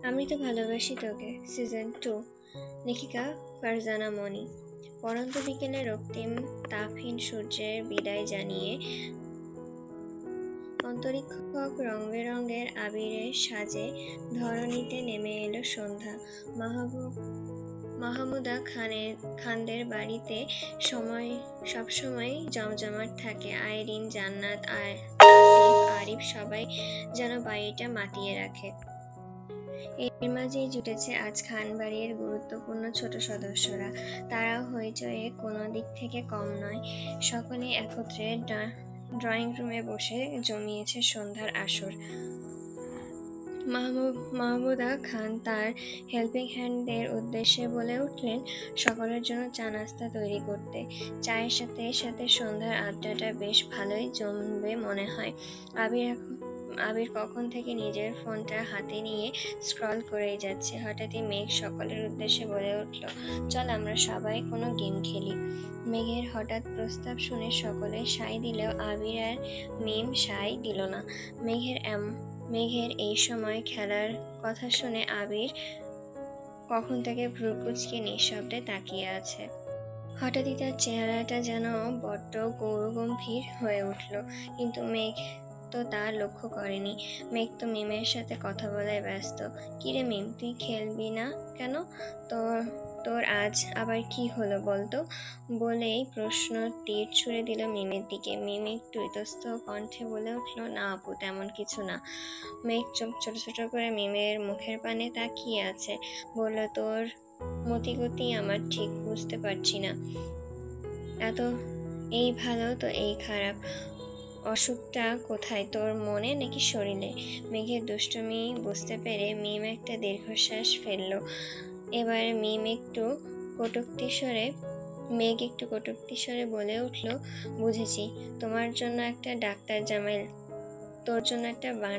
আমি তো ভালোবাসি তোকে সিজন 2। লেখিকা ফারজানা মনি। পরন্ত বিকেলে রক্তিম তাপহীন সূর্যের বিদায় জানিয়ে অন্তরীক্ষক রং বেরঙের আবিরের সাজে ধরণীতে নেমে এলো সন্ধ্যা। মাহমুদা খানদের বাড়িতে সবসময় জমজমাট থাকে। আইরিন, জান্নাত, আসিফ, আরিফ সবাই যেন বাড়িটা মাতিয়ে রাখে। এর মাঝেই জুটেছে আজ খান বাড়ির গুরুত্বপূর্ণ ছোট সদস্যরা। তারাও হইচয়ে কোনো দিক থেকে কম নয়। সকলে একত্রে ড্রয়িং রুমে বসে জমিয়েছে সন্ধ্যার আসর। মাহমুদা খান তার হেল্পিং হ্যান্ডদের উদ্দেশ্যে বলে উঠলেন সকলের জন্য চা নাস্তা তৈরি করতে। চায়ের সাথে সাথে সন্ধ্যার আড্ডাটা বেশ ভালোই জমবে মনে হয়। আবির কখন থেকে নিজের ফোনটা হাতে নিয়ে স্ক্রল করেই যাচ্ছে। হঠাৎই মেঘ সকলের উদ্দেশ্যে বলে উঠল, চল আমরা সবাই কোনো গেম খেলি। মেঘের হঠাৎ প্রস্তাব শুনে সকলে সায় দিলেও আবির আর মিম সায় দিল না। মেঘের এই সময় খেলার কথা শুনে আবির কখন থেকে ভ্রু কুঁচকে নিঃশব্দে তাকিয়ে আছে। হঠাৎই তার চেহারাটা যেন বড্ড গৌরগম্ভীর হয়ে উঠল, কিন্তু মেঘ তো তা লক্ষ্য করেনি। মেঘ তো মিমের সাথে কথা বলায় ব্যস্ত। কিরে মিম, তুই খেলবি না কেন? তোর আজ আবার কি হলো বলতো? বলেই প্রশ্ন তীর ছুড়ে দিল মিমের দিকে। মিম একটু ইতস্ত কণ্ঠে বলে উঠল, না আপু, তেমন কিছু না। মেঘ চোখ ছোট ছোট করে মিমের মুখের পানে তাকিয়ে আছে। বলল, তোর মতিগতি আমার ঠিক বুঝতে পারছি না। এত এই ভালো তো এই খারাপ। অসুখটা কোথায়, তোর মনে নাকি শরীরে? মেঘের দুষ্টুমি বুঝতে পেরে মিম একটা দীর্ঘশ্বাস ফেলল। এবার মেঘ একটু কটূক্তি স্বরে বলে উঠল, বুঝেছি, তোর জন্য একটা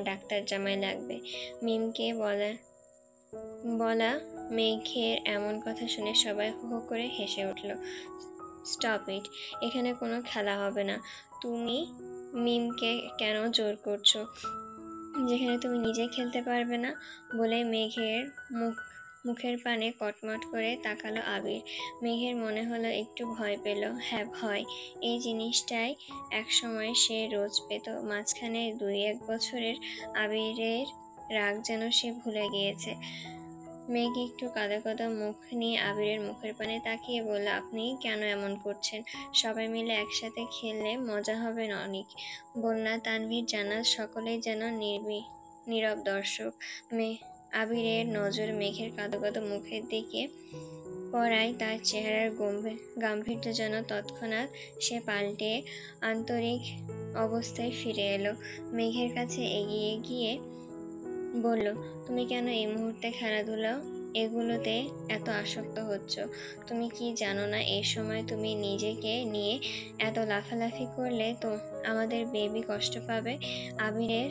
ডাক্তার জামাই লাগবে। মিমকে বলা মেঘের এমন কথা শুনে সবাই হো হো করে হেসে উঠল। স্টপ ইট, এখানে কোনো খেলা হবে না। তুমি মিমকে কেন জোর করছো যেখানে তুমি নিজে খেলতে পারবে না? বলে মেঘের মুখের পানে কটমট করে তাকালো আবির। মেঘের মনে হলো একটু ভয় পেল। হ্যাঁ, ভয়। এই জিনিসটাই একসময় সে রোজ পেত। মাঝখানে 2-1 বছরের আবিরের রাগ যেন সে ভুলে গিয়েছে। মেঘ একটু কাদা কাদা মুখ নিয়ে আবিরের মুখের পানে তাকিয়ে বলল, আপনি কেন এমন করছেন? সবাই মিলে একসাথে খেললে মজা হবে না অনেক। বন্যা, তানভীর, জান্নাত সকলেই যেন নীরব দর্শক। আবিরের নজর মেঘের কাদো কাদো মুখের দিকে পড়ায় তার চেহারার গাম্ভীর্য যেন তৎক্ষণাৎ সে পাল্টে আন্তরিক অবস্থায় ফিরে এলো। মেঘের কাছে এগিয়ে গিয়ে বলল, তুমি কেন এই মুহূর্তে খেলাধুলা এগুলোতে এত আসক্ত হচ্ছ? তুমি কি জানো না এই সময় তুমি নিজেকে নিয়ে এত লাফালাফি করলে তো আমাদের বেবি কষ্ট পাবে? আবিরের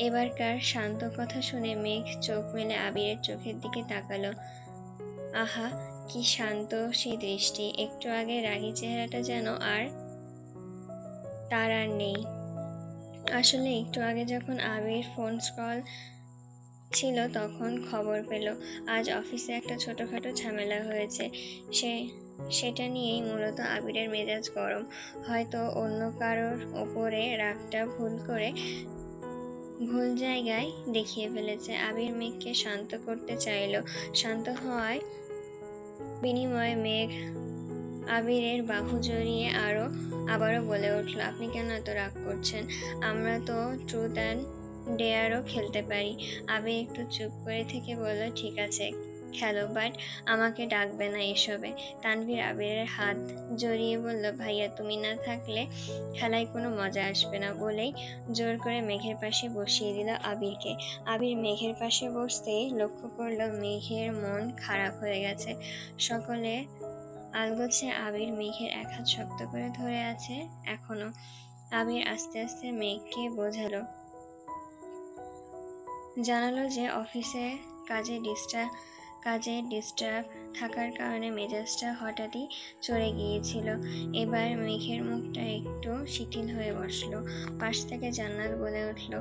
এবারকার শান্ত কথা শুনে মেঘ চোখ মেলে আবিরের চোখের দিকে তাকালো। আহা, কি শান্ত সেই দৃষ্টি! একটু আগে রাগী চেহারাটা যেন তার আর নেই। আসলে একটু আগে যখন আবির ফোন স্ক্রল ছিল তখন খবর পেল আজ অফিসে একটা ছোটখাটো ঝামেলা হয়েছে। সেটা নিয়েই মূলত আবিরের মেজাজ গরম। হয়তো অন্য কারোর ওপরে রাগটা ভুল জায়গায় দেখিয়ে ফেলেছে। আবির মেঘকে শান্ত করতে চাইল। শান্ত হওয়ায় বিনিময়ে মেঘ আবিরের বাহু জড়িয়ে আবারও বলে উঠল, আপনি কেন এত রাগ করছেন? আমরা তো ট্রুথ অ্যান্ড ডেয়ারও খেলতে পারি। আবির একটু চুপ করে থেকে বলল, ঠিক আছে খেলো, বাট আমাকে ডাকবে না এসবে। তানভীর আবিরের হাত জড়িয়ে বলল, ভাইয়া তুমি না থাকলে খেলায় কোনো মজা আসবে না। বলেই জোর করে মেঘের পাশে বসিয়ে দিল আবিরকে। আবির মেঘের পাশে বসতেই লক্ষ্য করলো মেঘের মন খারাপ হয়ে গেছে। সকলে আলগোছে আবির মেঘের এক হাত শক্ত করে ধরে আছে এখনো। আবির আস্তে আস্তে মেঘকে জানালো যে অফিসে কাজে কাজে ডিস্টার্ব থাকার কারণে মেজাজটা হঠাৎই চড়ে গিয়েছিল। এবার মেঘের মুখটা একটু শিথিল হয়ে বসলো। পাশ থেকে জান্নাত বলে উঠল,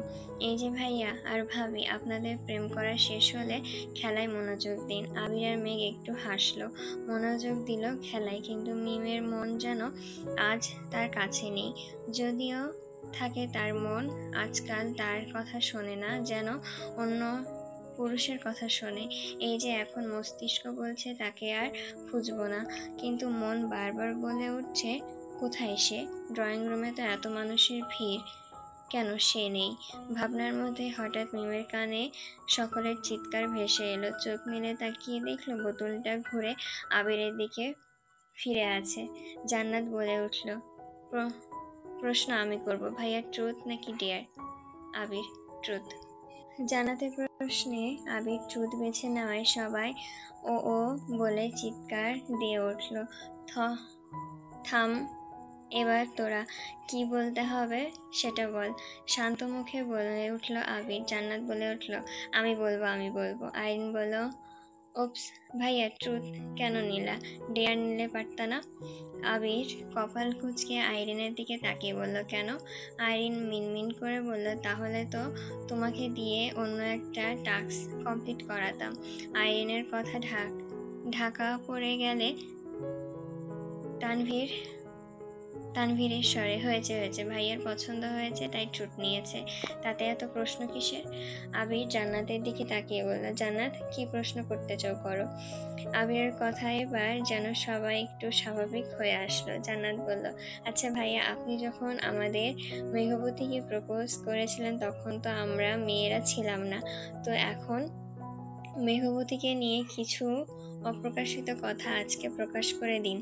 এই যে ভাইয়া আর ভাবি, আপনাদের প্রেম করা শেষ হলে খেলায় মনোযোগ দিন। আবির আর মেঘ একটু হাসলো, মনোযোগ দিল খেলায়, কিন্তু মিমের মন যেন আজ তার কাছে নেই। যদিও থাকে, তার মন আজকাল তার কথা শোনে না, যেন অন্য পুরুষের কথা শোনে। এই যে এখন মস্তিষ্ক বলছে তাকে আর খুঁজবো না, কিন্তু মন বারবার বলে উঠছে কোথায় সে? ড্রয়িং রুমে তো এত মানুষের ভিড়, কেন সে নেই? ভাবনার মধ্যে হঠাৎ মিমের কানে সকলের চিৎকার ভেসে এলো। চোখ মেলে তাকিয়ে দেখলো বোতলটা ঘুরে আবিরের দিকে ফিরে আছে। জান্নাত বলে উঠল, প্রশ্ন আমি করব, ভাইয়া ট্রুথ নাকি ডেয়ার? আবির, ট্রুথ। জান্নাতের প্রশ্নে আবির ট্রুথ বেছে নেওয়ায় সবাই ও ও বলে চিৎকার দিয়ে উঠল। থাম, এবার তোরা কি বলতে হবে সেটা বল, শান্ত মুখে বলে উঠল আবির। জান্নাত বলে উঠল, আমি বলবো। আইরিন বলল, ওপস ভাইয়া, ট্রুথ কেন নিলা? ডেয়ার নিলে পারতা না? আবির কপাল কুঁচকে আইরিনের দিকে তাকিয়ে বলল, কেন? আইরিন মিনমিন করে বলল, তাহলে তো তোমাকে দিয়ে অন্য একটা টাস্ক কমপ্লিট করাতাম। আইরিনের কথা ঢাকা পড়ে গেলে তানভীরের স্বরে, হয়েছে ভাইয়ার পছন্দ হয়েছে তাই ট্রুথ নিয়েছে, তাতে এত প্রশ্ন কিসের? আবির জান্নাতের দিকে তাকিয়ে বলল, জান্নাত কি প্রশ্ন করতে চাও করো। আবিরের কথা এবার যেন সবাই একটু স্বাভাবিক হয়ে আসলো। জান্নাত বলল, আচ্ছা ভাইয়া, আপনি যখন আমাদের মেঘবতীকে প্রপোজ করেছিলেন তখন তো আমরা মেয়েরা ছিলাম না, তো এখন মেঘবতীকে নিয়ে কিছু অপ্রকাশিত কথা আজকে প্রকাশ করে দিন।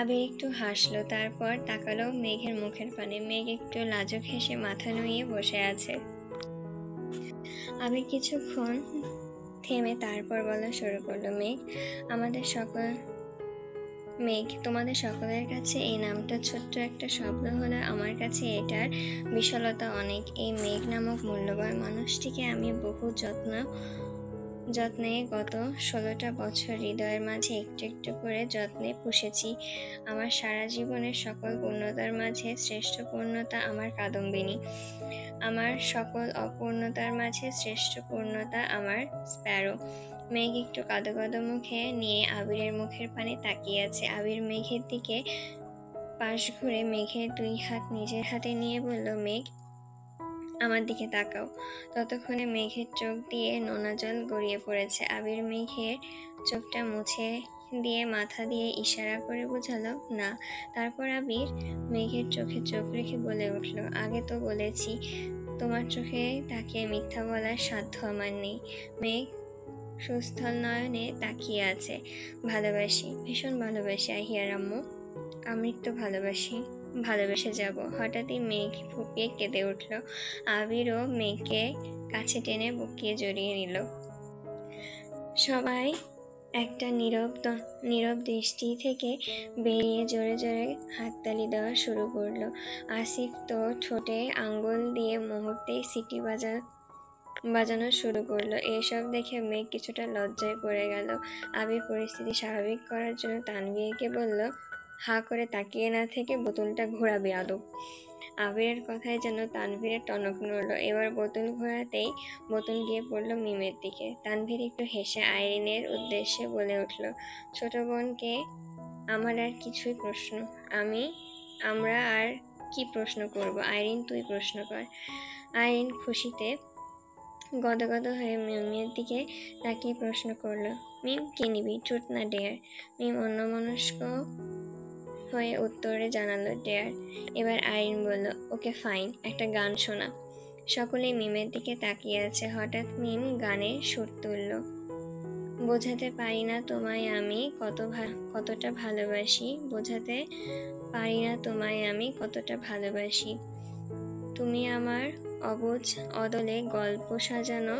আবির একটু হাসলো, তারপর তাকালো মেঘের মুখের পানে। মেঘ একটু লাজুক হেসে মাথা নুইয়ে বসে আছে। আবির কিছুক্ষণ থেমে তারপর বলা শুরু করলো, মেঘ, তোমাদের সকলের কাছে এই নামটা ছোট্ট একটা শব্দ হলে আমার কাছে এটার বিশালতা অনেক। এই মেঘ নামক মূল্যবান মানুষটিকে আমি বহু যত্নে গত 16টা বছর হৃদয়ের মাঝে একটু একটু করে যত্নে পুষেছি। আমার সারা জীবনের সকল পূর্ণতার মাঝে শ্রেষ্ঠ পূর্ণতা আমার কাদম্বিনী। আমার সকল অপূর্ণতার মাঝে শ্রেষ্ঠ পূর্ণতা আমার স্প্যারো। মেঘ একটু কাঁদো কাঁদো মুখে নিয়ে আবিরের মুখের পানে তাকিয়ে আছে। আবির মেঘের দিকে পাশ ঘুরে মেঘের 2 হাত নিজের হাতে নিয়ে বলল, মেঘ আমার দিকে তাকাও। ততক্ষণে মেঘের চোখ দিয়ে নোনা জল গড়িয়ে পড়েছে। আবির মেঘের চোখটা মুছে দিয়ে মাথা দিয়ে ইশারা করে বোঝালো না। তারপর আবির মেঘের চোখে চোখ রেখে বলে উঠল, আগে তো বলেছি তোমার চোখে তাকিয়ে মিথ্যা বলার সাধ্য আমার নেই। মেঘ সুস্থল নয়নে তাকিয়ে আছে। ভালোবাসি, ভীষণ ভালোবাসি আহিয়ার আম্মু, আমৃত্যু ভালোবাসি, ভালোবেসে যাব। হঠাৎই মেঘ ফুপিয়ে কেঁদে উঠল। আবিরও মেঘকে কাছে টেনে বুকিয়ে জড়িয়ে নিল। সবাই একটা নীরব দৃষ্টি থেকে বেরিয়ে জোরে জোরে হাততালি দেওয়া শুরু করলো। আসিফ তো ঠোঁটে আঙ্গুল দিয়ে মুহূর্তেই সিটি বাজানো শুরু করলো। এসব দেখে মেঘ কিছুটা লজ্জায় পড়ে গেল। আবির পরিস্থিতি স্বাভাবিক করার জন্য তানভীরকে বলল, হা করে তাকিয়ে না থেকে বোতলটা ঘোরাবে আদব। আবিরের কথায় যেন তানভীরের টনক নড়ল। এবার বোতল ঘোরাতেই বোতল গিয়ে পড়ল মিমের দিকে। তানভীর একটু হেসে আইরিনের উদ্দেশ্যে বলে উঠল, ছোট বোনকে আমার আর কিছুই প্রশ্ন, আমরা আর কি প্রশ্ন করব? আইরিন তুই প্রশ্ন কর। আইরিন খুশিতে গদগদ হয়ে মিমের দিকে তাকিয়ে প্রশ্ন করলো, মিম কি নিবি, ট্রুথ না ডেয়ার? মিম অন্যমনস্ক হয়ে উত্তরে জানালো, ডেয়ার। এবার আইরিন বলল, ওকে ফাইন, একটা গান শোনা। সকলেই মিমের দিকে তাকিয়ে আছে। হঠাৎ মিম গানের সুর তুলল, বোঝাতে পারি না তোমায় আমি কতটা ভালোবাসি, বোঝাতে পারি না তোমায় আমি কতটা ভালোবাসি। তুমি আমার অবুঝ অদলে গল্প সাজানো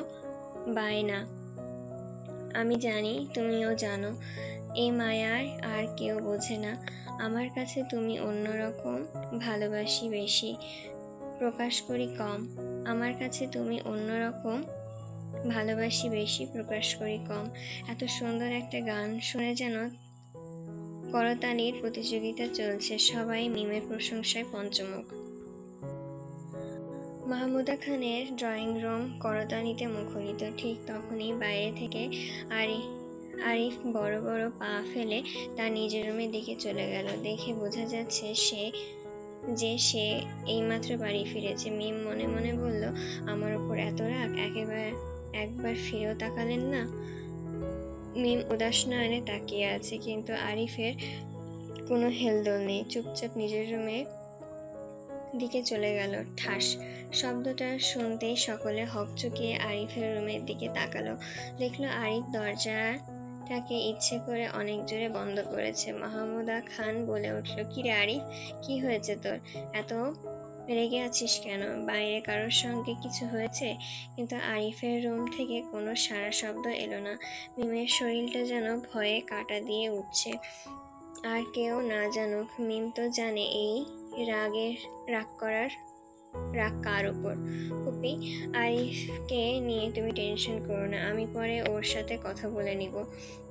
বায়না, আমি জানি তুমিও জানো, এই মায়ার আর কেউ বোঝে না। আমার কাছে তুমি অন্যরকম, ভালোবাসি বেশি, প্রকাশ করি কম। আমার কাছে তুমি অন্যরকম, ভালোবাসি বেশি, প্রকাশ করি কম। এত সুন্দর একটা গান শুনে যেন করতালির প্রতিযোগিতা চলছে, সবাই মিমের প্রশংসায় পঞ্চমুখ। মাহমুদা খানের ড্রয়িং রুম করতালিতে মুখরিত। ঠিক তখনই বাইরে থেকে আরিফ বড় বড় পা ফেলে তার নিজের রুমের দিকে চলে গেল। দেখে বোঝা যাচ্ছে সে এইমাত্র বাড়ি ফিরেছে। মিম মনে মনে বলল, আমার ওপর এত রাগ, একবার ফিরেও তাকালেন না। মিম উদাস নয়নে তাকিয়ে আছে, কিন্তু আরিফের কোনো হেলদোল নেই। চুপচাপ নিজের রুমে দিকে চলে গেল। ঠাস শব্দটা শুনতেই সকলে হকচকিয়ে আরিফের রুমের দিকে তাকালো। দেখলো আরিফ দরজাটাকে ইচ্ছে করে অনেক জোরে বন্ধ করেছে। মাহমুদা খান বলে উঠল, কিরে আরিফ, কি হয়েছে তোর? এত রেগে আছিস কেন? বাইরে কারোর সঙ্গে কিছু হয়েছে? কিন্তু আরিফের রুম থেকে কোনো সাড়া শব্দ এলো না। মিমের শরীরটা যেন ভয়ে কাঁটা দিয়ে উঠছে। আর কেউ না জানুক, মিম তো জানে এই রাগ কার উপর। ফুপি, আরিফকে নিয়ে তুমি টেনশন করো না, আমি পরে ওর সাথে কথা বলে নিব।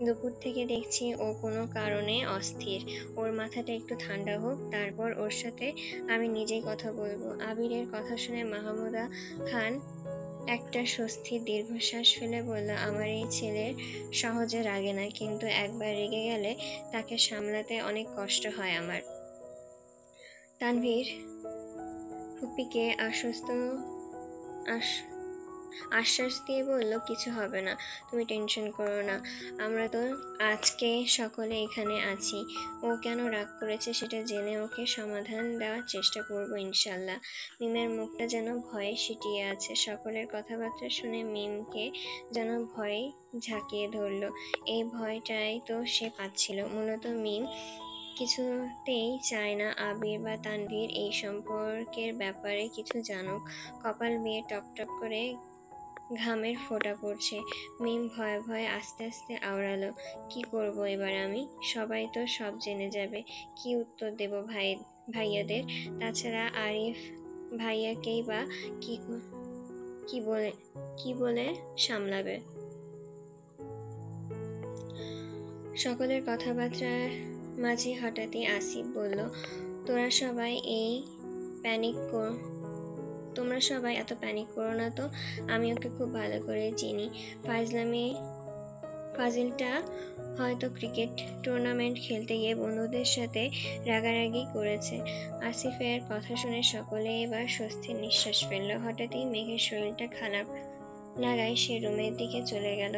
দুপুর থেকে দেখছি ও কোনো কারণে অস্থির। ওর মাথাটা একটু ঠান্ডা হোক, তারপর ওর সাথে আমি নিজেই কথা বলবো। আবিরের কথা শুনে মাহমুদা খান একটা স্বস্তির দীর্ঘশ্বাস ফেলে বলল, আমার এই ছেলের সহজে রাগে না, কিন্তু একবার রেগে গেলে তাকে সামলাতে অনেক কষ্ট হয় আমার। তানভীর ফুপিকে আশ্বাস দিয়ে বলল, কিছু হবে না, তুমি টেনশন করো না, আমরা তো আজকে সকলে এখানে আছি। ও কেন রাগ করেছে সেটা জেনে ওকে সমাধান দেওয়ার চেষ্টা করব ইনশাল্লাহ। মিমের মুখটা যেন ভয়ে সিটিয়ে আছে। সকলের কথাবার্তা শুনে মিমকে যেন ভয়ে ঝাঁকিয়ে ধরল। এই ভয়টাই তো সে পাচ্ছিল। মূলত মিম কিছুতেই চায় না আবির বা তানভীর এই সম্পর্কের ব্যাপারে কিছু জানুক। কপাল বেয়ে টপটপ করে ঘামের ফোঁটা পড়ছে। মিম ভয়ে ভয়ে আস্তে আস্তে আওড়ালো, কি করব এবার আমি? সবাই তো সব জেনে যাবে, কি উত্তর দেব ভাইয়াদের? তাছাড়া আরিফ ভাইয়াকেই বা কি কি বলে কি বলে সামলাবে? সকলের কথাবার্তার মাঝে হঠাৎই আসিফ বলল, তোমরা সবাই এত প্যানিক করো না তো, আমি ওকে খুব ভালো করে চিনি। ফাজিলটা হয়তো ক্রিকেট টুর্নামেন্ট খেলতে গিয়ে বন্ধুদের সাথে রাগারাগি করেছে। আসিফের কথা শুনে সকলে এবার স্বস্তির নিঃশ্বাস ফেলল। হঠাৎই মেঘের শরীরটা খারাপ লাগায় সে রুমের দিকে চলে গেল।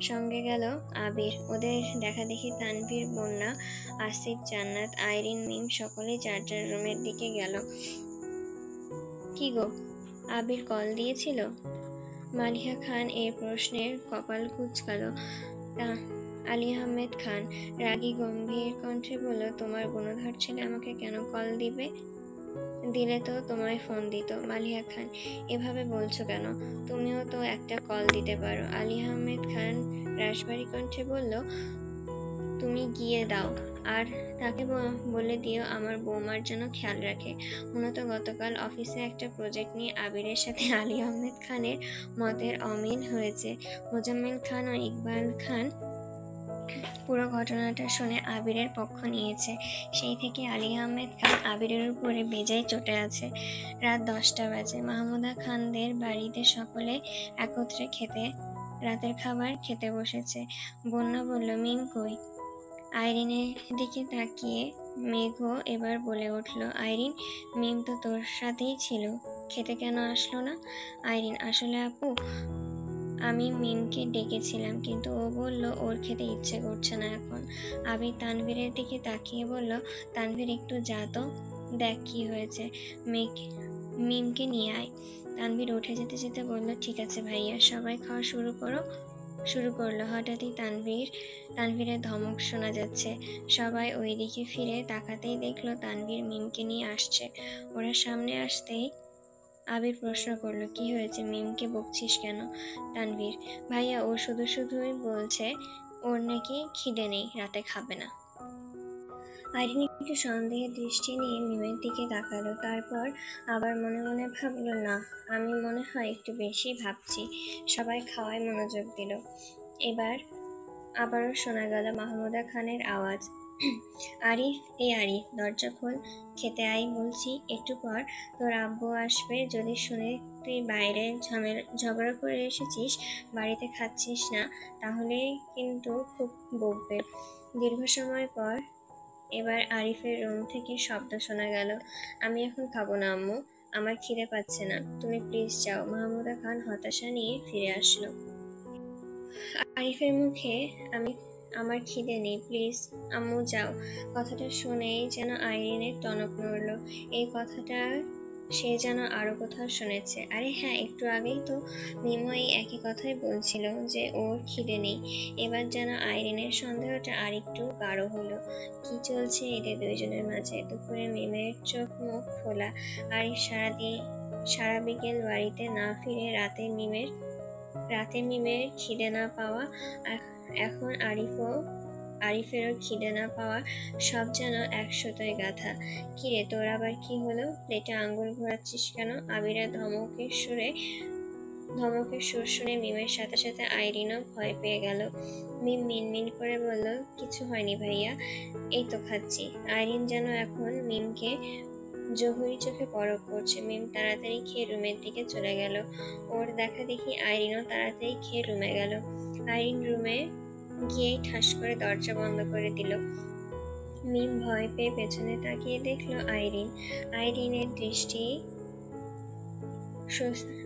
সঙ্গে গেল আবির। ওদের দেখা দেখি তানভীর, বন্যা, আসিফ, জান্নাত, আইরিন, মিম সকলেই যার যার রুমের দিকে গেল। কি গো, আবির কল দিয়েছিল? মালিহা খান এর প্রশ্নের কপাল কুঁচকাল। আলী আহমেদ খান রাগী গম্ভীর কণ্ঠে বলল, তোমার গুণধর ছেলে আমাকে কেন কল দিলে তো তোমায় ফোন দিত। মালিহা খান, এভাবে বলছো কেন? তুমিও তো একটা কল দিতে পারো। আলী আহমেদ খান রাশভারী কণ্ঠে বলল, তুমি গিয়ে দাও, আর তাকে বলে দিও আমার বৌমার জন্য খেয়াল রাখে। মূলত গতকাল অফিসে একটা প্রজেক্ট নিয়ে আবিরের সাথে আলী আহমেদ খানের মতের অমিল হয়েছে। মোজাম্মেল খান ও ইকবাল খান পুরো ঘটনাটা শুনে আবিরের পক্ষ নিয়েছে। সেই থেকে আলী আহমেদ খান আবিরের উপরে বেজায় চটে আছে। রাত 10টা বাজে। মাহমুদা খানদের বাড়িতে সকলে একত্রে রাতের খাবার খেতে বসেছে। বন্যা বলল, মিম কই? আইরিনের দিকে তাকিয়ে মেঘও এবার বলে উঠল, আইরিন, মিম তো তোর সাথেই ছিল, খেতে কেন আসলো না? আইরিন, আসলে আপু, আমি মিমকে ডেকেছিলাম, কিন্তু ও বলল ওর খেতে ইচ্ছে করছে না এখন। আবির তানভীরের দিকে তাকিয়ে বলল, তানভীর, একটু যা তো, দেখ কি হয়েছে, মিমকে নিয়ে আয়। তানভীর উঠে যেতে যেতে বলল, ঠিক আছে ভাইয়া, সবাই খাওয়া শুরু করলো। হঠাৎই তানভীরের ধমক শোনা যাচ্ছে। সবাই ওই দিকে ফিরে তাকাতেই দেখলো তানভীর মিমকে নিয়ে আসছে। ওরা সামনে আসতেই আবির প্রশ্ন করলো, কি হয়েছে, মিমকে বকছিস কেন? তানভীর, ভাইয়া, ও শুধুই বলছে ওর নাকি খিদে নেই, রাতে খাবে না। আইরিন একটু সন্দেহের দৃষ্টি নিয়ে মিমের দিকে তাকালো, তারপর আবার মনে মনে ভাবলো, না, আমি মনে হয় একটু বেশি ভাবছি। সবাই খাওয়ায় মনোযোগ দিল। এবার আবারও শোনা গেল মাহমুদা খানের আওয়াজ, আরিফ, আরিফ, দরজা খোল, খেতে আই বলছি, একটু পর তোর আব্বু আসবে। যদি শুনে তুই বাইরে ঝগড়া করে এসেছিস, বাড়িতে খাচ্ছিস না, তাহলে কিন্তু খুব বকবে। দীর্ঘ সময় পর এবার আরিফের রুম থেকে শব্দ শোনা গেল, আমি এখন খাবো না আম্মু, আমার খিদে পাচ্ছে না, তুমি প্লিজ যাও। মাহমুদা খান হতাশা নিয়ে ফিরে আসলো। আরিফের মুখে, আমার খিদে নেই, প্লিজ আম্মু যাও। কথাটা শুনেই যেন আইরিনের টনক নড়ল। এই কথাটা সে যেন আরো কোথাও শুনেছে। আরে হ্যাঁ, একটু আগেই তো মিমো এই একই কথাই বলছিল যে ওর খিদে নেই। এবার যেন আইরিনের সন্দেহটা আরেকটু গাঢ় হলো। কি চলছে এদের দুইজনের মাঝে? দুপুরে মিমের চোখ মুখ খোলা। আরিফ সারা বিকেল বাড়িতে না ফিরে রাতে মিমের খিদে না পাওয়া, এখন আরিফেরও খিদে না পাওয়া, সব যেন একসাথে গাঁথা। কিরে, তোর আবার কি হলো? প্লেটে আঙ্গুল ঘোরাচ্ছিস কেন? আবিরের ধমকের সুর শুনে মিমের সাথে সাথে আইরিনও ভয় পেয়ে গেল। মিম মিনমিন করে বলল, কিছু হয়নি ভাইয়া, এই তো খাচ্ছি। আইরিন যেন এখন মিমকে জহুরি চোখে পরখ করছে। মিম তাড়াতাড়ি খেয়ে রুমের দিকে চলে গেল। ওর দেখা দেখি আইরিনও তাড়াতাড়ি খেয়ে রুমে গেল। আইরিন রুমে গিয়েই ঠাস করে দরজা বন্ধ করে দিল। মিম ভয় পেয়ে পেছনে তাকিয়ে দেখলো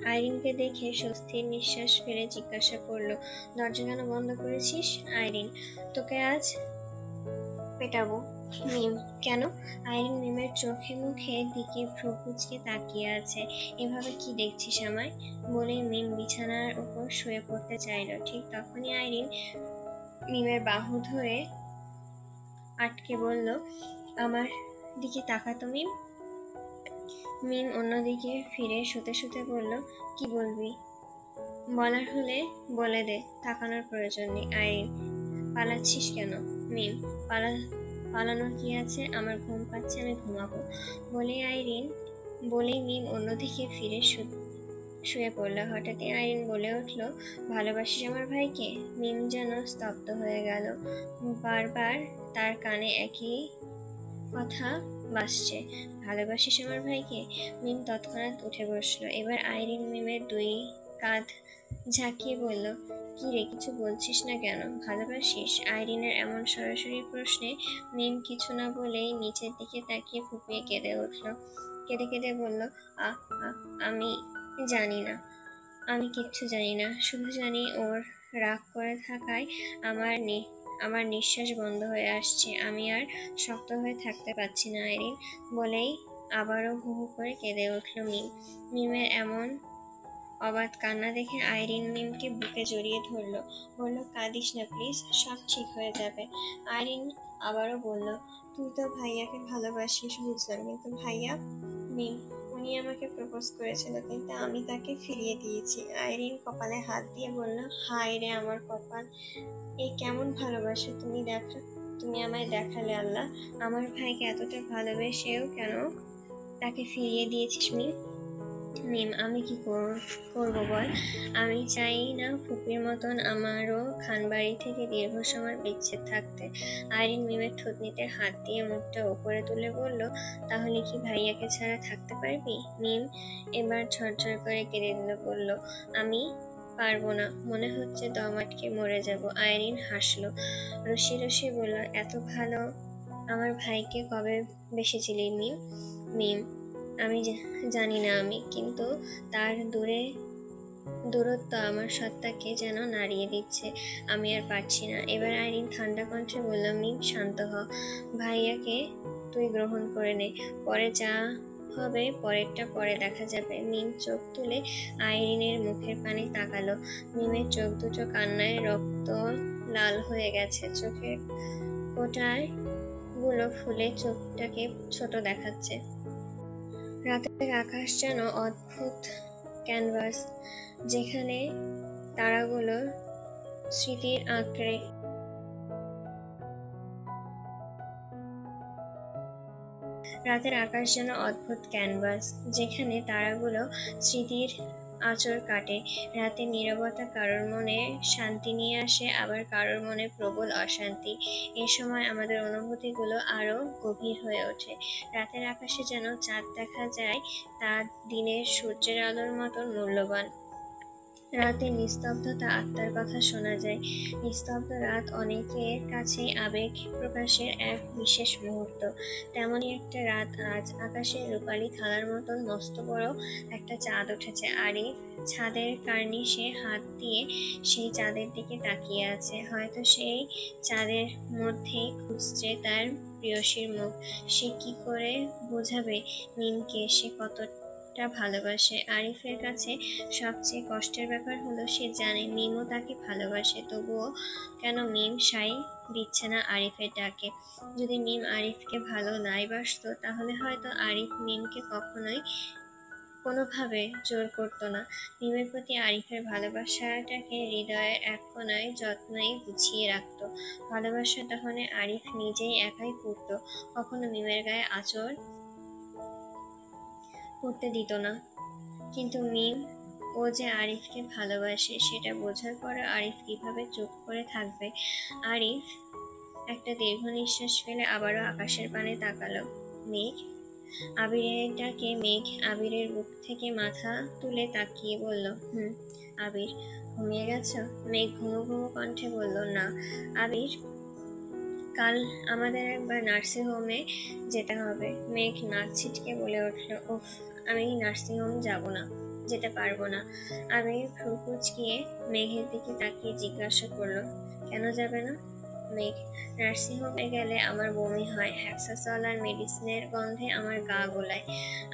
আইরিনকে দেখে স্বস্তির নিঃশ্বাস ফেলে জিজ্ঞাসা করলো, দরজা কেন বন্ধ করেছিস? আইরিন, তোকে আজ পেটাবো। মিম, কেন? আইরিন মিমের চোখে মুখে দিকে ভ্রু কুঁচকে তাকিয়ে আছে। এভাবে কি দেখছিস আমায়? বলে মিম বিছানার উপর শুয়ে পড়তে চাইলো। ঠিক তখনই আইরিন মিমের বাহু ধরে আটকে বলল, আমার দিকে তাকাতো মিম। মিম অন্যদিকে ফিরে শুতে শুতে বলল, কি বলবি? বলার হলে বলে দে, তাকানোর প্রয়োজন নেই। আইরিন, পালাচ্ছিস কেন? মিম, পালানোর কি আছে? আমার ঘুম পাচ্ছে, আমি ঘুমাবো। বলেই মিম অন্যদিকে ফিরে শুয়ে পড়ল। হঠাৎই আইরিন বলে উঠল, ভালোবাসিস আমার ভাইকে? মিম যেন স্তব্ধ হয়ে গেল। বারবার তার কানে একই কথা বাসছে, ভালোবাসিস আমার ভাইকে? মিম তৎক্ষণাৎ উঠে বসলো। এবার আইরিন মিমের দুই কাঁধ ঝাঁকিয়ে বলল, কি রে, কিছু বলছিস না কেন? ভালোবাসিস? আইরিনের এমন সরাসরি প্রশ্নে মিম কিছু না বলেই নিচের দিকে তাকিয়ে ফুপিয়ে কেঁদে উঠল। কেঁদে কেঁদে বলল, আহ আহ, আমি জানি না, আমি কিচ্ছু জানি না, শুধু জানি ওর রাগ করে থাকায় আমার নিঃশ্বাস বন্ধ হয়ে আসছে, আমি আর শক্ত হয়ে থাকতে পারছি না আইরিন। বলেই আবারও হু হু করে কেঁদে উঠল মিম। মিমের এমন অবাধ কান্না দেখে আইরিন মিমকে বুকে জড়িয়ে ধরল, বলল, কাঁদিস না প্লিজ, সব ঠিক হয়ে যাবে। আইরিন আবারও বলল, তুই তো ভাইয়াকে ভালোবাসিস বুঝলাম, কিন্তু ভাইয়া? মিম, উনি আমাকে প্রপোজ করেছিল, কিন্তু আমি তাকে ফিরিয়ে দিয়েছি। আইরিন কপালে হাত দিয়ে বলল, হায় রে আমার কপাল, এই কেমন ভালোবাসা তুমি আমায় দেখালে আল্লাহ। আমার ভাইকে এতটা ভালোবেসেও কেন তাকে ফিরিয়ে দিয়েছিস মিম? মিম, আমি কি করবো বল? আমি চাই না ফুপির মতন আমারও খানবাড়ি থেকে দীর্ঘ সময় বিচ্ছেদ থাকতে। আইরিন মিমের থুতনিতে হাত দিয়ে মুখটা উপরে তুলে বলল, তাহলে কি ভাইয়াকে ছাড়া থাকতে পারবি? মিম এবার ঝরঝর করে কেঁদে দিল, বলল, আমি পারবো না, মনে হচ্ছে দম আটকে মরে যাব। আইরিন হাসলো, রসি রসি বলল, এত ভালো আমার ভাইকে কবে বেসেছিলি মিম? মিম, আমি জানি না কিন্তু তার দূরত্ব আমার সত্তাকে যেন নাড়িয়ে দিচ্ছে, আমি আর পারছি না। এবার আইরিন ঠান্ডা কণ্ঠে বলল, মিম শান্ত হ, ভাইয়াকে তুই গ্রহণ করে নে, পরে যা হবে পরেরটা পরে দেখা যাবে। মিম চোখ তুলে আইরিনের মুখের পানে তাকালো। মিমের চোখ দুটো কান্নায় রক্ত লাল হয়ে গেছে, চোখের কোটায় গুলো ফুলে চোখটাকে ছোট দেখাচ্ছে। রাতের আকাশ যেন অদ্ভুত ক্যানভাস, যেখানে তারাগুলো স্মৃতির আঁকড়ে রাতের আকাশ যেন অদ্ভুত ক্যানভাস, যেখানে তারাগুলো স্মৃতির আঁচড় কাটে। রাতের নীরবতা কারোর মনে শান্তি নিয়ে আসে, আবার কারোর মনে প্রবল অশান্তি। এ সময় আমাদের অনুভূতিগুলো আরো গভীর হয়ে ওঠে। রাতের আকাশে যেন চাঁদ দেখা যায়, তা দিনের সূর্যের আলোর মতন মূল্যবান। রাতে নিস্তব্ধতা আত্মার কথা শোনা যায়। নিস্তব্ধ রাত অনেকের কাছেই আবেগ প্রকাশের এক বিশেষ মুহূর্ত। তেমনই একটা রাত আজ। আকাশের রূপালী থালার মতন মস্ত বড় একটা চাঁদ উঠেছে। আরিফ ছাদের কার্নিশে হাত দিয়ে সেই চাঁদের দিকে তাকিয়ে আছে। হয়তো সেই চাঁদের মধ্যেই খুঁজছে তার প্রেয়সীর মুখ। সে কি করে বোঝাবে মিমকে সে কতটা ভালোবাসে? আরিফের কাছে সবচেয়ে কষ্টের ব্যাপার হলো সে জানে মিমও তাকে ভালোবাসে, তবুও কেন মিম সাই দিচ্ছে না আরিফের ডাকে। যদি মিম আরিফকে ভালো নাই বাসতো, তাহলে হয়তো আরিফ মিমকে কখনোই কোনোভাবে জোর করতো না। মিমের প্রতি আরিফের ভালোবাসাটাকে হৃদয়ের এক কোনায় যত্নেই গুছিয়ে রাখতো। ভালোবাসার দহনে আরিফ নিজেই একাই পড়তো, কখনো মিমের গায়ে আঁচড় পড়তে দিত না। কিন্তু মিম ও যে আরিফকে ভালোবাসে সেটা বোঝার পরও আরিফ কিভাবে চুপ করে থাকবে? আরিফ একটা দীর্ঘ নিঃশ্বাস ফেলে আবারও আকাশের পানে তাকালো। মেঘ। আবিরের ডাকে মেঘ আবিরের বুক থেকে মাথা তুলে তাকিয়ে বলল, আবির, ঘুমিয়ে গেছো? মেঘ ঘুমো ঘুমো কণ্ঠে বলল, না। আবির, কাল আমাদের একবার নার্সিং হোমে যেতে হবে। মেঘ নাক ছিটকে বলে উঠল, উফ, আমি নার্সিং হোম যাব না, যেতে পারবো না। আমি ভ্রু কুঁচকিয়ে মেঘের দিকে তাকিয়ে জিজ্ঞাসা করলো, কেন যাবে না? মেঘ, নার্সিং হোমে গেলে আমার বমি হয়, হ্যাক্সাসল আর মেডিসিনের গন্ধে আমার গা গোলায়।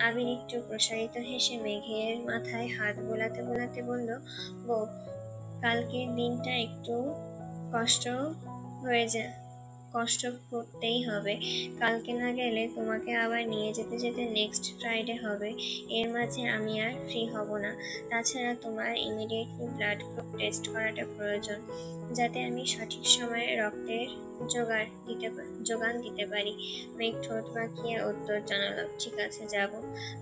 আবির একটু প্রসারিত হেসে মেঘের মাথায় হাত বোলাতে বোলাতে বলল, বউ, কালকের দিনটা একটু কষ্ট হয়ে যায়, কষ্ট করতেই হবে। কালকে না গেলে তোমাকে আবার নিয়ে যেতে যেতে নেক্সট ফ্রাইডে হবে। এর মাঝে আমি আর ফ্রি হব না। তাছাড়া তোমার ইমিডিয়েটলি ব্লাড গ্রুপ টেস্ট করাটা প্রয়োজন, যাতে আমি সঠিক সময়ে রক্তের যোগান দিতে পারি। মেঘ ঠোঁট বাঁকিয়ে উত্তর জানালো, ঠিক আছে, যাব।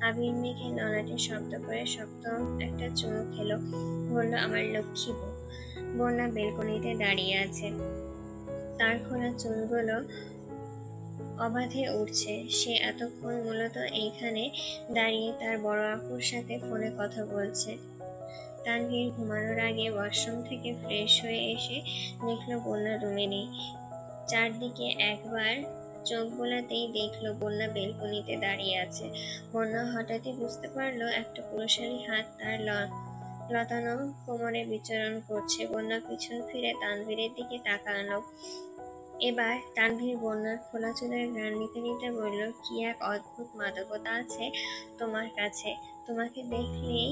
আবির মেঘের ললাটে শব্দ করে শক্ত একটা চুমু খেলো, বলল, আমার লক্ষ্মী বউ। বন্যা বেলকনিতে দাঁড়িয়ে আছে, তার খোলা চুলগুলো অবাধে উঠছে। সে এতক্ষণ মূলত এইখানে দাঁড়িয়ে তার বড় আপুর সাথে ফোনে কথা বলছে। তানভীর ঘুমানোর আগে ওয়াশরুম থেকে ফ্রেশ হয়ে এসে দেখলো বন্যা রুমে নেই। চারদিকে একবার চোখ বোলাতেই দেখলো বন্যা বেলকনিতে দাঁড়িয়ে আছে। বন্যা হঠাৎই বুঝতে পারলো একটা পুরুষালী হাত তার লতানো কোমরে বিচরণ করছে। বন্যা পিছন ফিরে তানভীরের দিকে তাকালো। এবার তানভীর বন্যার খোলা চুলের ঘ্রাণ নিতে নিতে বলল, কি এক অদ্ভুত মাদকতা আছে তোমার কাছে, তোমাকে দেখলেই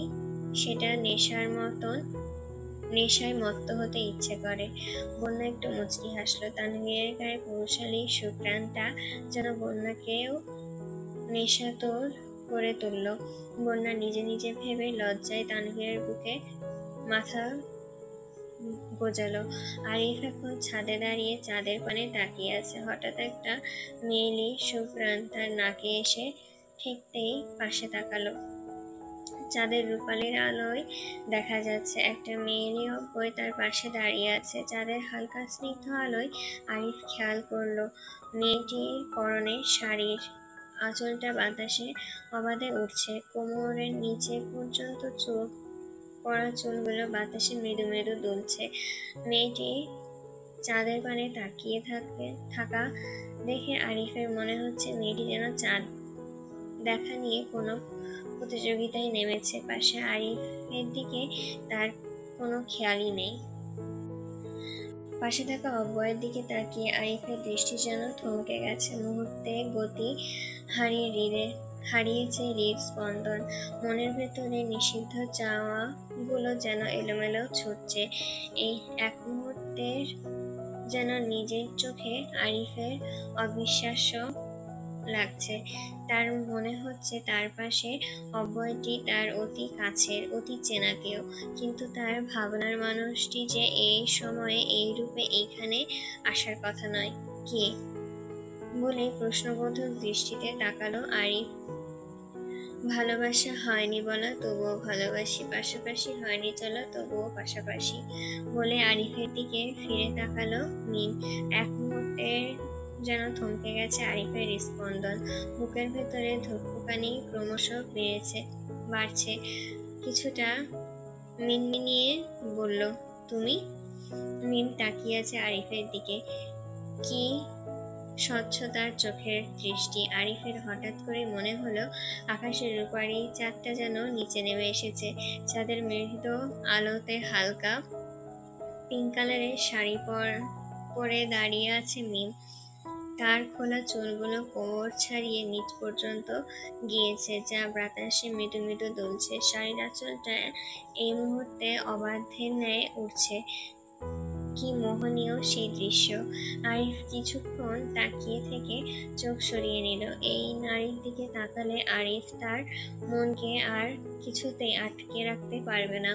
সেটা নেশায় মত্ত হতে ইচ্ছে করে। বন্যা একটু মুচকি হাসলো। তানভীরের গায়ে পুরুষালী সুঘ্রাণটা যেন বন্যাকেও নেশাতুর করে তুলল। বন্যা নিজে নিজে ভেবে লজ্জায় তানভীরের বুকে মাথা গোজালো। আরিফ এখন ছাদে দাঁড়িয়ে চাঁদের পানে তাকিয়ে আছে। হঠাৎ একটা মেয়েলি সুঘ্রাণ তার নাকে এসে ঠেকতেই পাশে তাকালো। চাঁদের রূপালীর আলোয় দেখা যাচ্ছে একটা মেয়েলি অব্যয় তার পাশে দাঁড়িয়ে আছে। চাঁদের হালকা স্নিগ্ধ আলোয় আরিফ খেয়াল করলো মেয়েটির পরনে শাড়ির আঁচলটা বাতাসে অবাধে উঠছে। কোমরের নিচে পর্যন্ত চোখ পড়া চুলগুলো বাতাসে মৃদু মৃদু দুলছে। মেয়েটি চাঁদের পানে তাকিয়ে থাকা দেখে আরিফের মনে হচ্ছে মেয়েটি যেন চাঁদ দেখা নিয়ে কোনো প্রতিযোগিতায় নেমেছে। পাশে আরিফের দিকে তার কোনো খেয়ালই নেই। পাশে থাকা অব্যয়ের দিকে তাকিয়ে আরিফের দৃষ্টি যেন থমকে গেছে। মুহূর্তে গতি হারিয়েছে হৃদস্পন্দন। মনের ভেতরে নিষিদ্ধ চাওয়াগুলো যেন এলোমেলো ছুটছে। এই এক মুহূর্তের যেন নিজের চোখে আরিফের অবিশ্বাস্য লাগছে। তার মনে হচ্ছে তার পাশে অব্যয়টি তার অতি কাছের, অতি চেনা কেউ। কিন্তু তার ভাবনার মানুষটি যে এই সময়ে এই রূপে এইখানে আসার কথা নয়। কে? বলে প্রশ্নবোধক দৃষ্টিতে তাকালো আরিফ। ভালোবাসা হয়নি বলা, তবুও ভালোবাসি, পাশাপাশি হয়নি চলা, তবুও পাশাপাশি বলে আরিফের দিকে ফিরে তাকালো মিম। এক মুহূর্তে যেন থমকে গেছে আরিফের স্পন্দন। বুকের ভেতরে ধুকপুকানি ক্রমশ বাড়ছে। কিছুটা মিনমিনিয়ে বলল, তুমি? মিম তাকিয়ে আছে আরিফের দিকে। কি স্বচ্ছতার চোখের দৃষ্টি! আরিফের হঠাৎ করে মনে হলো আকাশের রূপারি চাঁদটা যেন নিচে নেমে এসেছে। চাঁদের মৃদু আলোতে হালকা পিঙ্ক কালারের শাড়ি পরে দাঁড়িয়ে আছে মিম। তার খোলা চুলগুলো কোমর ছাড়িয়ে নিচ পর্যন্ত গিয়েছে, যা বাতাসে মৃদু মৃদু দুলছে। শাড়ির আঁচলটা এই মুহূর্তে অবাধ্যের ন্যায় উঠছে। কি মোহনীয় সেই দৃশ্য! আরিফ কিছুক্ষণ তাকিয়ে থেকে চোখ সরিয়ে নিল। এই নারীর দিকে তাকালে আরিফ তার মনকে আর কিছুতেই আটকে রাখতে পারবে না।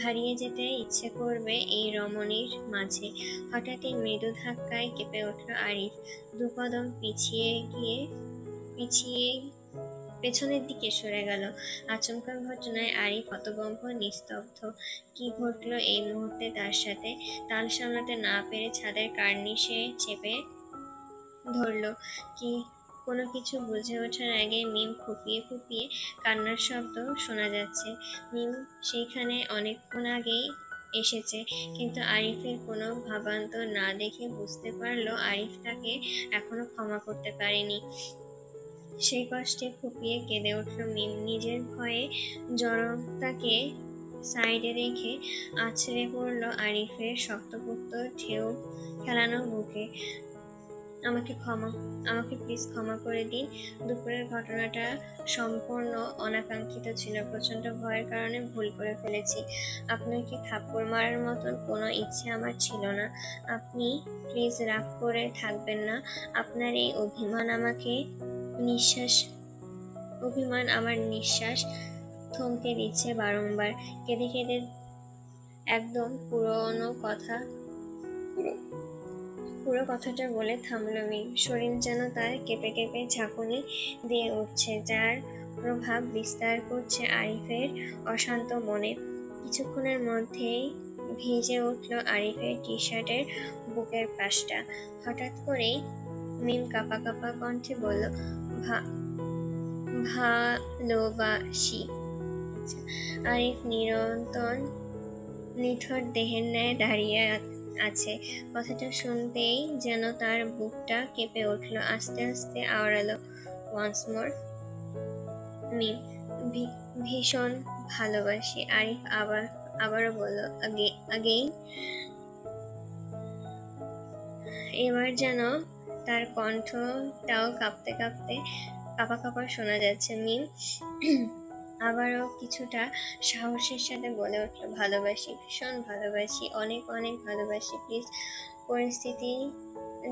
হারিয়ে যেতে ইচ্ছে করবে এই রমণীর মাঝে। হঠাৎই মৃদু ধাক্কায় কেঁপে উঠল আরিফ। দুকদম পিছিয়ে পেছনের দিকে সরে গেল। আচমকা ঘটনায় আরিফ হতভম্ব, নিস্তব্ধ। কি ঘটলো এই মুহূর্তে তার সাথে? তাল সামলাতে না পেরে ছাদের কার্নিশে চেপে ধরল। কোনো কিছু বুঝে ওঠার আগে মিম ফুপিয়ে ফুপিয়ে কান্নার শব্দ শোনা যাচ্ছে। মিম সেইখানে অনেকক্ষণ আগেই এসেছে, কিন্তু আরিফের কোনো ভাবান্তর না দেখে বুঝতে পারলো আরিফ তাকে এখনো ক্ষমা করতে পারেনি। সেই কষ্টে ফুপিয়ে কেঁদে উঠল মিম। নিজের ভয়ে জড়তাকে সাইডে রেখে আছড়ে পড়ল আরিফের শক্তপোক্ত ঢেউ খেলানো বুকে। আমাকে প্লিজ ক্ষমা করে দিন। দুপুরের ঘটনাটা সম্পূর্ণ অনাকাঙ্ক্ষিত ছিল। প্রচন্ড ভয়ের কারণে ভুল করে ফেলেছি। আপনাকে থাপ্পড় মারার মতন কোনো ইচ্ছে আমার ছিল না। আপনি প্লিজ রাগ করে থাকবেন না। আপনার এই অভিমান আমার নিঃশ্বাস থমকে দিচ্ছে বারংবার। কেঁদে কেঁদে একদম পুরো কথাটা বলে থামল মিম। শরীর যেন তার কেঁপে কেঁপে ঝাঁকুনি দিয়ে উঠছে, যার প্রভাব বিস্তার করছে আরিফের অশান্ত মনে। কিছুক্ষণের মধ্যেই ভিজে উঠল আরিফের টি শার্টের বুকের পাশটা। হঠাৎ করেই মিম কাঁপা কাঁপা কণ্ঠে বলল, ভালোবাসি। আরিফ নিরন্তর নিথর দেহের ন্যায় দাঁড়িয়ে আছে। কথাটা শুনতেই যেন তার বুকটা কেঁপে উঠল। আস্তে আস্তে আওড়ালো, ওয়ান্স মোর। মিম, ভীষণ ভালোবাসি। আরিফ আবারও বলল, আগেইন। এবার যেন তার কণ্ঠটাও কাঁপা কাঁপা শোনা যাচ্ছে। মিম আবারও কিছুটা সাহসের সাথে বলে উঠল, ভালোবাসি, ভীষণ ভালোবাসি, অনেক অনেক ভালোবাসি। প্লিজ, পরিস্থিতি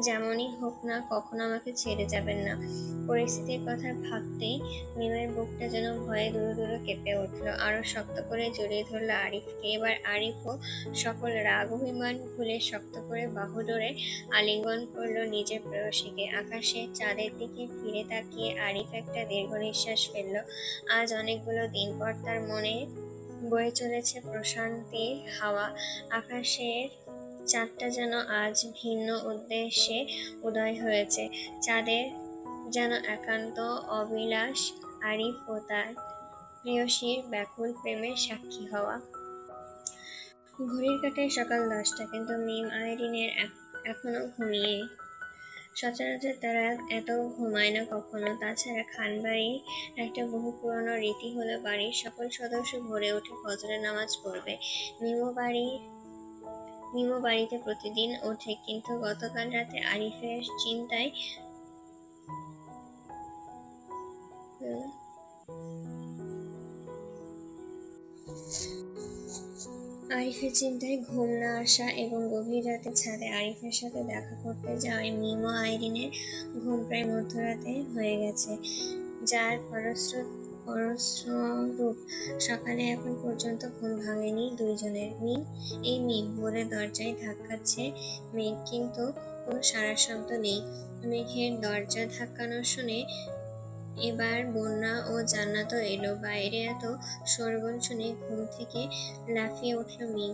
যেমনই হোক না, কখনো আমাকে ছেড়ে যাবেন না। পরিস্থিতির কথা ভাবতেই মিমের বুকটা যেন ভয়ে দুরু দুরু কেঁপে উঠল। আরো শক্ত করে জড়িয়ে ধরল আরিফকে। এবার আরিফও সকল রাগ অভিমান ভুলে শক্ত করে বাহু ধরে আলিঙ্গন করলো নিজের প্রেয়সীকে। আকাশে চাঁদের দিকে ফিরে তাকিয়ে আরিফ একটা দীর্ঘ নিঃশ্বাস ফেলল। আজ অনেকগুলো দিন পর তার মনে বয়ে চলেছে প্রশান্তির হাওয়া। আকাশের চাঁদটা যেন আজ ভিন্ন উদ্দেশ্যে উদয় হয়েছে। চাঁদের যেন একান্ত অবিলাস, আরিফ ও তার প্রেয়সীর ব্যাকুল প্রেমের সাক্ষী হওয়া। ঘড়ির কাঁটায় সকাল 10টা, কিন্তু মিম আইরিনের এখনো ঘুমিয়ে। সচরাচর তারা এত ঘুমায় না কখনো। তাছাড়া খানবাড়ির একটা বহু পুরনো রীতি হলো বাড়ির সকল সদস্য ভোরে উঠে ফজরের নামাজ পড়বে। মিমো বাড়িতে প্রতিদিন ওঠে, কিন্তু গতকাল রাতে আরিফের চিন্তায় ঘুম না আসা এবং গভীর রাতে ছাদে আরিফের সাথে দেখা করতে যাওয়ায় মিম ও আইরিনের ঘুম প্রায় মধ্যরাতে হয়ে গেছে, যার ফলস্বরূপ সকালে এখন পর্যন্ত ঘুম ভাঙেনি দুইজনের। মিম, এই মিম বলে দরজায় ধাক্কাচ্ছে মেঘ, কিন্তু কোনো সাড়া শব্দ নেই। মেঘের দরজা ধাক্কানো শুনে এবার বন্যা ও জান্নাতও এলো। বাইরে এত শোরগোল শুনে ঘুম থেকে লাফিয়ে উঠল মিম।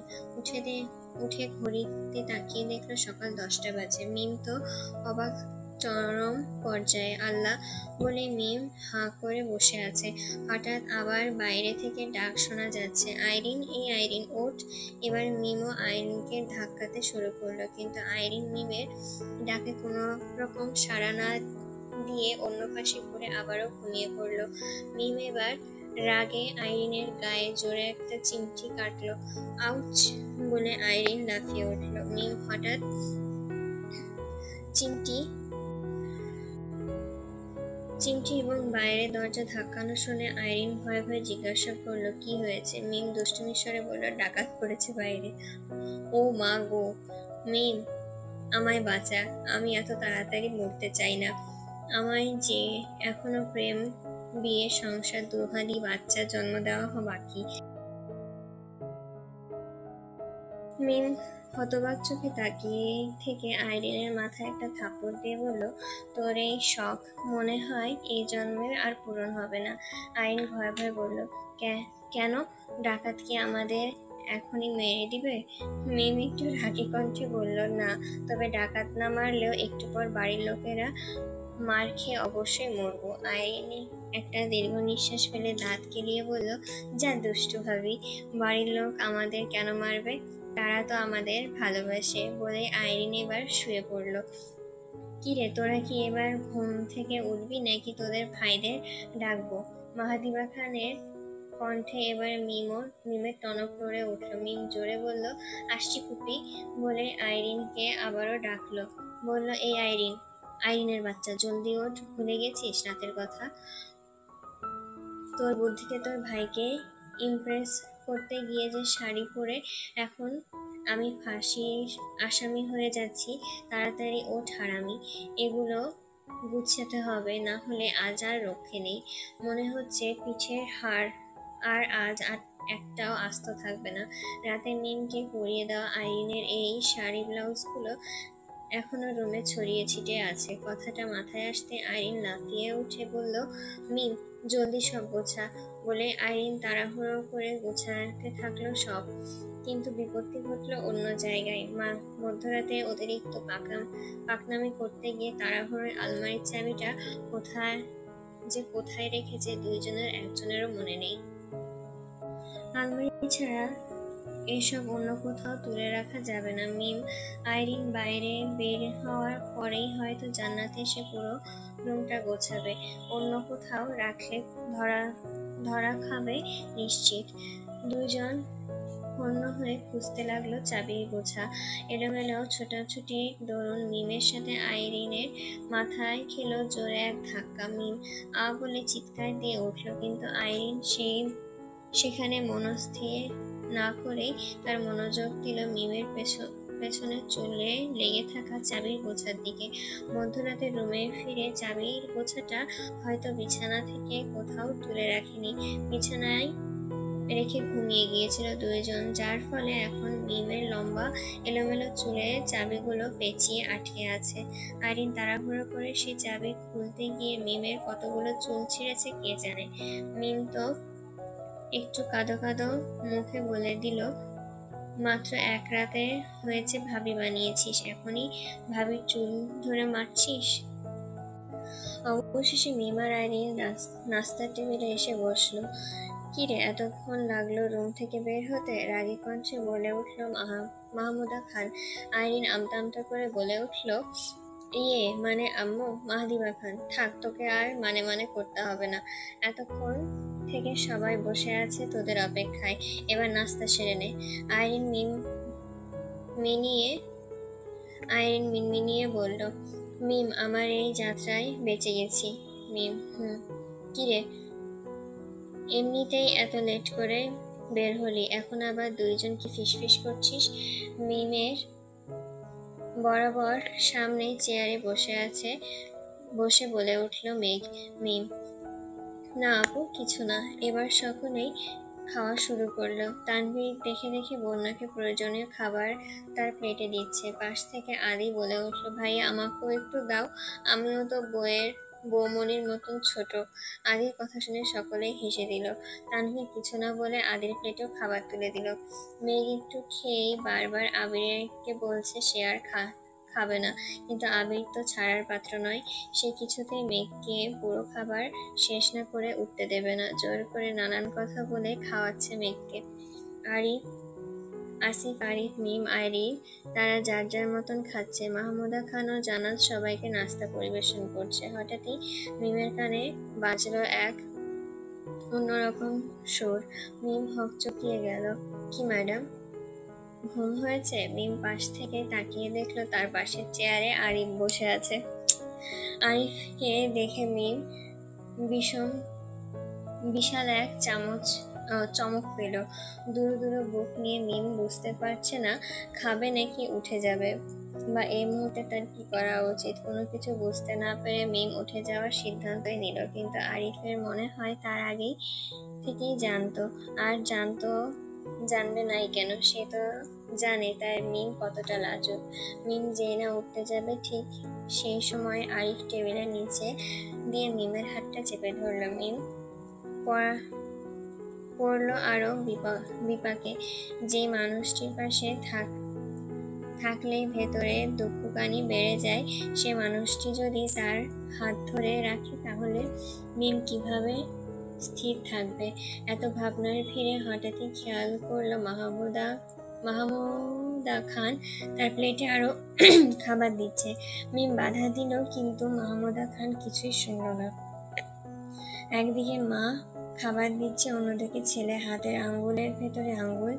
উঠে ঘড়িতে তাকিয়ে দেখলো সকাল 10টা বাজে। মিম তো অবাক চরম পর্যায়ে। আল্লাহ বলে মিম হাঁ করে বসে আছে। হঠাৎ আবার বাইরে থেকে ডাক শোনা যাচ্ছে, আইরিন, এই আইরিন ওঠ। এবার মিমও আইরিনকে ধাক্কাতে শুরু করলো, কিন্তু আইরিন মিমের ডাকে কোনো রকম সাড়া না দিয়ে অন্য পাশে ঘুরে আবারও ঘুমিয়ে পড়লো। মিম এবার রাগে আইরিনের গায়ে জোরে একটা চিমটি কাটলো। আউচ বলে আইরিন লাফিয়ে উঠল। মিম হঠাৎ চিমটি এবং বাইরে দরজা ধাক্কানো শুনে আইরিন ভয়ে ভয়ে জিজ্ঞাসা করলো, কি হয়েছে? মিম দুষ্টুমির স্বরে বলল, ডাকাত পড়েছে বাইরে। ও মা গো! মিম, আমায় বাঁচা, আমি এত তাড়াতাড়ি মরতে চাই না। আমায় যে এখনো প্রেম, বিয়ে, সংসার, দুহালি বাচ্চা জন্ম দেওয়া বাকি। মিম হতবাক চোখে তাকিয়ে থেকে আইরিনের মাথায় একটা থাপ্পড় দিয়ে বলল, তোর এই শখ মনে হয় এই জন্মের আর পূরণ হবে না। আইরিন ভয়ে ভয়ে বলল, কেন? ডাকাত কি আমাদের এখনই মেরে দিবে? মিম একটু রাগী কণ্ঠে বলল, না, তবে ডাকাত না মারলেও একটু পর বাড়ির লোকেরা মার খেয়ে অবশ্যই মরবো। আইরিন একটা দীর্ঘ নিঃশ্বাস ফেলে দাঁত কেলিয়ে বলল, যা দুষ্টু ভাবি, বাড়ির লোক আমাদের কেন মারবে? তারা তো আমাদের ভালোবাসে। বলে আইরিন এবার শুয়ে পড়ল। কিরে, তোরা কি এবার ঘুম থেকে উঠবি নাকি তোদের ভাইদের ডাকবো? মাহাদিবা খানের কণ্ঠে এবার মিমের টনক নড়ে উঠল। মিম জোরে বলল, আসছি ফুপি। বলে আইরিনকে আবারও ডাকলো। বলল, এই আইরিনের বাচ্চা, জলদি ওঠ, ভুলে গেছিস রাতের কথা? তোর বুদ্ধিতে তোর ভাইকে ইমপ্রেস করতে গিয়ে যে শাড়ি পরে এখন আমি ফাঁসির আসামি হয়ে যাচ্ছি। তাড়াতাড়ি ওঠ হারামি, এগুলো গুছাতে হবে, না হলে আজ আর রক্ষে নেই। মনে হচ্ছে পিঠের হাড় আর আজ আর একটাও আস্ত থাকবে না। রাতে মিমকে পরিয়ে দেওয়া আইরিনের এই শাড়ি ব্লাউজগুলো এখনো রুমে ছড়িয়ে ছিটিয়ে আছে। কথাটা মাথায় আসতে আইরিন লাফিয়ে উঠে বলল, মিম, জলদি সব গোছা। বলে আইরিন তাড়াহুড়ো করে গোছাতে থাকলো সব। কিন্তু বিপত্তি ঘটলো অন্য জায়গায়। মধ্যরাতে অতিরিক্ত পাকনামি করতে গিয়ে তাড়াহুড়োয় আলমারির চাবিটা কোথায় রেখেছে দুইজনের একজনেরও মনে নেই। আলমারি ছাড়া এসব অন্য কোথাও তুলে রাখা যাবে না। মিম আইরিন বাইরে বের হওয়ার পরেই হয়তো জান্নাত এসে পুরো রুমটা গোছাবে। অন্য কোথাও রাখলে ধরা খাবে নিশ্চিত। দুইজন হন্য হয়ে খুঁজতে লাগলো চাবির গোছা। এলোমেলো ছোটাছুটির দরুন মিমের সাথে আইরিনের মাথায় খেলো জোরে এক ধাক্কা। মিম আ বলে চিৎকার দিয়ে উঠল, কিন্তু আইরিন সেখানে মনস্থির না করেই তার মনোযোগ দিল মিমের পেছনে চুলে লেগে থাকা চাবির গোছার দিকে। মধ্যরাতে রুমে ফিরে চাবির গোছাটা হয়তো বিছানা থেকে কোথাও তুলে রাখেনি, বিছানায় রেখে ঘুমিয়ে গিয়েছিল দুইজন, যার ফলে এখন মিমের লম্বা এলোমেলো চুলে চাবিগুলো পেঁচিয়ে আটকে আছে। আইরিন তাড়াহুড়ো করে সেই চাবি খুলতে গিয়ে মিমের কতগুলো চুল ছিঁড়েছে কে জানে। মিম তো একটু কাঁদো কাঁদো মুখে বলে দিল, মাত্র এক রাতে হয়েছে ভাবি বানিয়েছিস, এখনই ভাবির চুল ধরে মারছিস? অবশেষে মিম আর আইরিন নাস্তার টেবিলে এসে বসলো। কিরে, এতক্ষণ লাগলো রুম থেকে বের হতে? রাগী কণ্ঠে বলে উঠল মাহমুদা খান। আইরিন আমতা আমতা করে বলে উঠল, ইয়ে মানে আম্মু, মাহদিবা খান। থাক, তোকে আর মানে করতে হবে না। এতক্ষণ থেকে সবাই বসে আছে তোদের অপেক্ষায়, এবার নাস্তা সেরে নে। আইরিন মিনমিনিয়ে বলল, মিম, আমার এই যাত্রায় বেঁচে গেছি। মিম কিরে, এমনিতেই এত লেট করে বের হলি, এখন আবার দুইজন কি ফিসফিস করছিস? মিমের বরাবর সামনে চেয়ারে বসে বলে উঠল মেঘ। মিম না আপু, কিছু না। এবার সকলেই খাওয়া শুরু করলো। তানভীর দেখে দেখে বন্যাকে প্রয়োজনীয় খাবার তার প্লেটে দিচ্ছে। পাশ থেকে আদি বলে উঠলো, ভাই আমাকেও একটু দাও, আমিও তো বৌমনির মতন ছোট। আদির কথা শুনে সকলেই হেসে দিল। তানভীর কিছু না বলে আদির প্লেটেও খাবার তুলে দিল। মেঘ একটু খেয়েই বারবার আবিরকে বলছে সে আর খাবে না, কিন্তু আবির তো ছাড়ার পাত্র নয়। সে কিছুতেই মেঘকে পুরো খাবার শেষ না করে উঠতে দেবে না। জোর করে নানান কথা বলে খাওয়াচ্ছে মেঘকে। আরিফ, আসিফ, আরিফ, মিম, আইরিন তারা যার যার মতন খাচ্ছে। মাহমুদা খান ও জান্নাত সবাইকে নাস্তা পরিবেশন করছে। হঠাৎই মিমের কানে বাজলো এক অন্যরকম সুর। মিম হকচকিয়ে গেল। কি ম্যাডাম, ঘুম হয়েছে? মিম পাশ থেকে তাকিয়ে দেখলো তার পাশের চেয়ারে আরিফ বসে আছে। আরিফকে দেখে মিম বিষম বিশাল এক চমক পেল। দুরু দুরু বুক নিয়ে মিম বুঝতে পারছে না খাবে নাকি উঠে যাবে, বা এই মুহূর্তে তার কি করা উচিত। কোনো কিছু বুঝতে না পেরে মিম উঠে যাওয়ার সিদ্ধান্তই নিল, কিন্তু আরিফের মনে হয় তার আগেই থেকেই জানতো। আর জানবে নাই কেন, সে তো জানে তাই মিম কতটা লাজুক। মিম যেই না উঠতে যাবে ঠিক সেই সময় আরিফ টেবিলের নিচে দিয়ে মিমের হাতটা চেপে ধরলো। মিম পড়লো আরো বিপাকে। যে মানুষটির পাশে থাকলেই ভেতরে দুঃখকানি বেড়ে যায়, সে মানুষটি যদি তার হাত ধরে রাখে তাহলে মিম কিভাবে স্থির থাকবে। এত ভাবনার ভিড়ে হঠাৎই খেয়াল করলো মাহমুদা খান তার প্লেটে আরো খাবার দিচ্ছে। মিম বাধা দিল, কিন্তু মাহমুদা খান কিছুই শুনল না। একদিকে মা খাবার দিচ্ছে, অন্যদিকে ছেলে হাতের আঙ্গুলের ভেতরে আঙ্গুল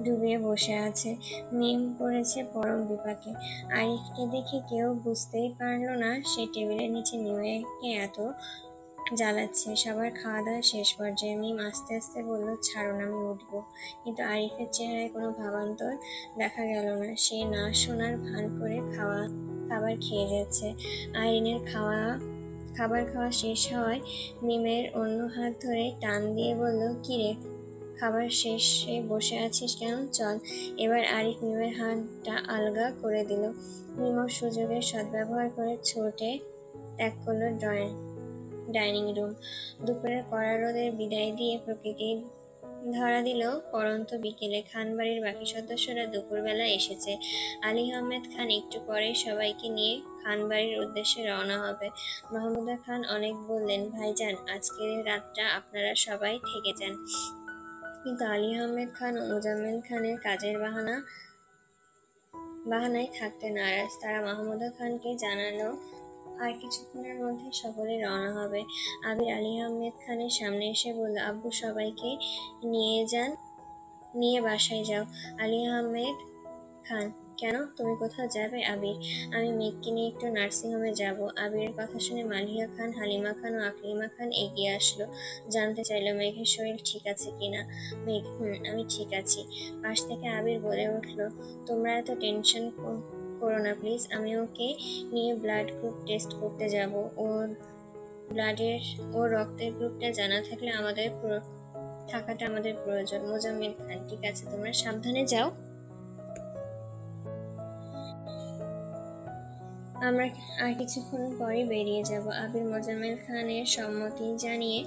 ডুবিয়ে বসে আছে। মিম পড়েছে পরম বিপাকে। আরিফকে দেখে কেউ বুঝতেই পারলো না সে টেবিলের নিচে মিমকে এত জ্বালাচ্ছে। সবার খাওয়া দাওয়া শেষ পর্যায়ে মিম আস্তে আস্তে বলল, ছাড়ুন আমি উঠবো। কিন্তু আরিফের চেহারায় কোনো ভাবান্তর দেখা গেল না। সে না শোনার ভান করে খাবার খেয়ে যাচ্ছে। আইরিনের খাবার খাওয়া শেষ হওয়ায় মিমের অন্য হাত ধরে টান দিয়ে বলল, কিরে, খাবার শেষে বসে আছিস কেন? চল। এবার আরিফ মিমের হাতটা আলগা করে দিল। মিমও সুযোগের সদ্ব্যবহার করে ছুটে ত্যাগ করলো ডাইনিং রুম। দুপুরের কড়া রোদের বিদায় দিয়ে প্রকৃতি ধরা দিল পড়ন্ত বিকেলে। খানবাড়ির বাকি সদস্যরা দুপুরবেলা এসেছে। আলী আহমেদ খান একটু পরেই সবাইকে নিয়ে খানবাড়ির উদ্দেশ্যে রওনা হবে। মাহমুদা খান অনেক বললেন, ভাইজান আজকের রাতটা আপনারা সবাই থেকে যান, কিন্তু আলী আহমেদ খান ও মোজাম্মেল খানের কাজের বাহানায় থাকতে নারাজ। তারা মাহমুদা খানকে জানালো আর কিছুক্ষণের মধ্যে সকলে রওনা হবে। আবির আলী আহমেদ খানের সামনে এসে বলল, আব্বু সবাইকে নিয়ে বাসায় যাও। আলী আহমেদ খান, কেন, তুমি কোথাও যাবে? আবির, আমি মেঘকে নিয়ে একটু নার্সিংহোমে যাব। আবিরের কথা শুনে মালিহা খান, হালিমা খান ও আকলিমা খান এগিয়ে আসলো। জানতে চাইলো মেঘের শরীর ঠিক আছে কিনা। মেঘ, আমি ঠিক আছি। পাশ থেকে আবির বলে উঠলো, তোমরা এত টেনশন করো না প্লিজ, আমি ওকে নিয়ে ব্লাড গ্রুপ টেস্ট করতে যাব। ওর রক্তের গ্রুপটা জানা থাকলে থাকাটা আমাদের প্রয়োজন। মোজাম্মেল খান, ঠিক আছে, তোমরা সাবধানে যাও, আমরা আর কিছুক্ষণ পরই বেরিয়ে যাব। আবির মোজাম্মেল খানের সম্মতি জানিয়ে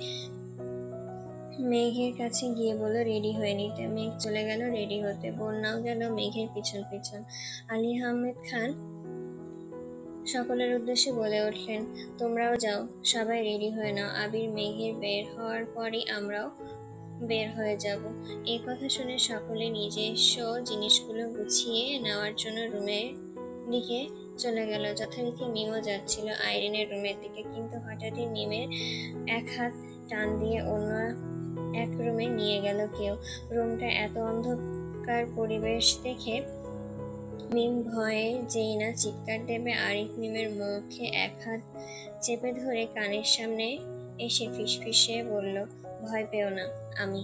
মেঘের কাছে গিয়ে বলল রেডি হয়ে নিতে। মেঘ চলে গেল রেডি হতে। বন্যাও গেল মেঘের পিছন পিছন। আলী আহমেদ খান সকলের উদ্দেশ্যে বলে উঠলেন, তোমরাও যাও, সবাই রেডি হয়ে নাও। আবির মেঘের বের হওয়ার পরই আমরাও বের হয়ে যাব। এই কথা শুনে সকলে নিজস্ব জিনিসগুলো গুছিয়ে নেওয়ার জন্য রুমের দিকে চলে গেল। যথারীতি মিমও যাচ্ছিল আইরিনের রুমের দিকে, কিন্তু হঠাৎই মিমের এক হাত টান দিয়ে অন্য এক রুমে নিয়ে গেল কেউ। রুমটা এত অন্ধকার পরিবেশ দেখে মিম ভয়ে যেই না চিৎকার দেবে, আরিফ মিমের মুখে এক হাত চেপে ধরে কানের সামনে এসে ফিসফিসিয়ে বলল, ভয় পেও না, আমি